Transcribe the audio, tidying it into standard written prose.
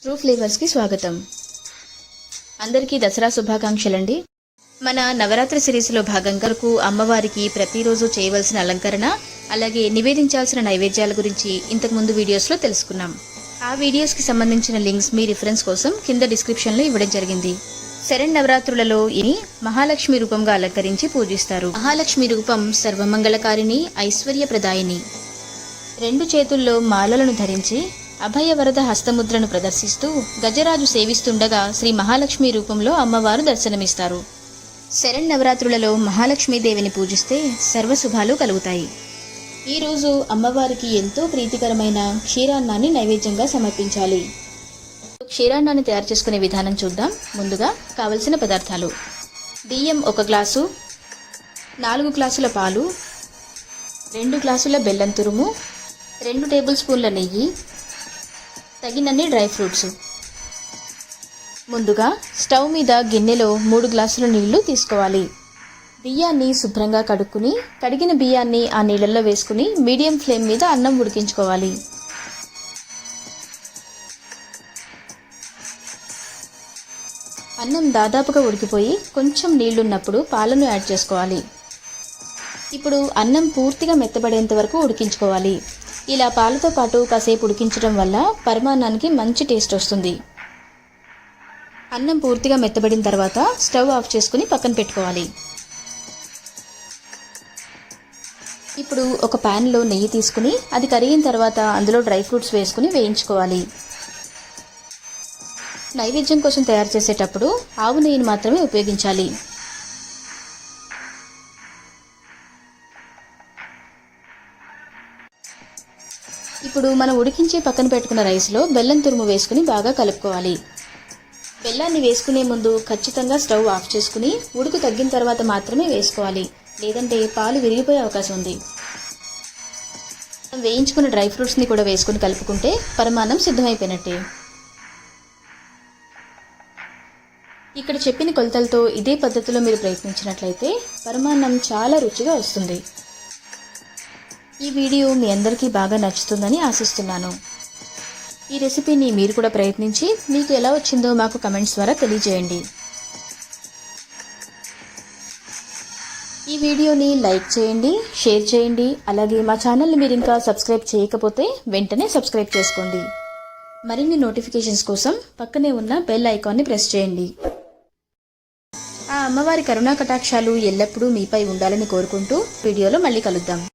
True flavours కి స్వాగతం. అందరికీ దసరా శుభాకాంక్షలండి. మన నవరాత్రి సిరీస్ లో భాగంగా అమ్మవారికి ప్రతిరోజు చేయవలసిన అలంకరణ అలాగే నివేదించాల్సిన నైవేద్యాల గురించి ఇంతకు ముందు వీడియోస్ లో తెలుసుకున్నాం. ఆ వీడియోస్ కి సంబంధించిన లింక్స్ మీ రిఫరెన్స్ కోసం కింద డిస్క్రిప్షన్ లో ఇవ్వడం జరిగింది. శరన్నవరాత్రులలో ఇది మహాలక్ష్మి రూపంగా అలంకరించి పూజిస్తారు. మహాలక్ష్మి రూపం సర్వమంగళకారిణి, ఐశ్వర్యప్రదాయిని. రెండు చేతుల్లో మాలలను ధరించి అభయవరద హస్తముద్రను ప్రదర్శిస్తూ గజరాజు సేవిస్తుండగా శ్రీ మహాలక్ష్మి రూపంలో అమ్మవారు దర్శనమిస్తారు. శరన్నవరాత్రులలో మహాలక్ష్మీదేవిని పూజిస్తే సర్వశుభాలు కలుగుతాయి. ఈరోజు అమ్మవారికి ఎంతో ప్రీతికరమైన క్షీరాన్నాన్ని నైవేద్యంగా సమర్పించాలి. క్షీరాన్నాన్ని తయారు చేసుకునే విధానం చూద్దాం. ముందుగా కావలసిన పదార్థాలు: బియ్యం 1 గ్లాసు, 4 గ్లాసుల పాలు, 2 గ్లాసుల బెల్లం తురుము, 2 టేబుల్ స్పూన్ల నెయ్యి, తగినన్ని డ్రై ఫ్రూట్స్. ముందుగా స్టవ్ మీద గిన్నెలో 3 గ్లాసుల నీళ్లు తీసుకోవాలి. బియ్యాన్ని శుభ్రంగా కడుక్కుని కడిగిన బియ్యాన్ని ఆ నీళ్ళల్లో వేసుకుని మీడియం ఫ్లేమ్ మీద అన్నం ఉడికించుకోవాలి. అన్నం దాదాపుగా ఉడికిపోయి కొంచెం నీళ్లున్నప్పుడు పాలను యాడ్ చేసుకోవాలి. ఇప్పుడు అన్నం పూర్తిగా మెత్తబడేంత వరకు ఉడికించుకోవాలి. ఇలా పాలతో పాటు కాసేపు ఉడికించడం వల్ల పరమాన్నానికి మంచి టేస్ట్ వస్తుంది. అన్నం పూర్తిగా మెత్తబడిన తర్వాత స్టవ్ ఆఫ్ చేసుకుని పక్కన పెట్టుకోవాలి. ఇప్పుడు ఒక ప్యాన్లో నెయ్యి తీసుకుని అది కరిగిన తర్వాత అందులో డ్రై ఫ్రూట్స్ వేసుకుని వేయించుకోవాలి. నైవేద్యం కోసం తయారు చేసేటప్పుడు ఆవు నెయ్యిని మాత్రమే ఉపయోగించాలి. ఇప్పుడు మనం ఉడికించి పక్కన పెట్టుకున్న రైస్లో బెల్లం తురుము వేసుకుని బాగా కలుపుకోవాలి. బెల్లాన్ని వేసుకునే ముందు ఖచ్చితంగా స్టవ్ ఆఫ్ చేసుకుని ఉడుకు తగ్గిన తర్వాత మాత్రమే వేసుకోవాలి, లేదంటే పాలు విరిగిపోయే అవకాశం ఉంది. వేయించుకున్న డ్రై ఫ్రూట్స్ని కూడా వేసుకుని కలుపుకుంటే పరమాన్నం సిద్ధమైపోయినట్టే. ఇక్కడ చెప్పిన కొలతలతో ఇదే పద్ధతిలో మీరు ప్రయత్నించినట్లయితే పరమాన్నం చాలా రుచిగా వస్తుంది. ఈ వీడియో మీ అందరికీ బాగా నచ్చుతుందని ఆశిస్తున్నాను. ఈ రెసిపీని మీరు కూడా ప్రయత్నించి మీకు ఎలా వచ్చిందో మాకు కమెంట్స్ ద్వారా తెలియజేయండి. ఈ వీడియోని లైక్ చేయండి, షేర్ చేయండి. అలాగే మా ఛానల్ని మీరు ఇంకా సబ్స్క్రైబ్ చేయకపోతే వెంటనే సబ్స్క్రైబ్ చేసుకోండి. మరిన్ని నోటిఫికేషన్స్ కోసం పక్కనే ఉన్న బెల్ ఐకాన్ని ప్రెస్ చేయండి. ఆ అమ్మవారి కరుణా కటాక్షాలు ఎల్లప్పుడూ మీపై ఉండాలని కోరుకుంటూ వీడియోలో మళ్ళీ కలుద్దాం.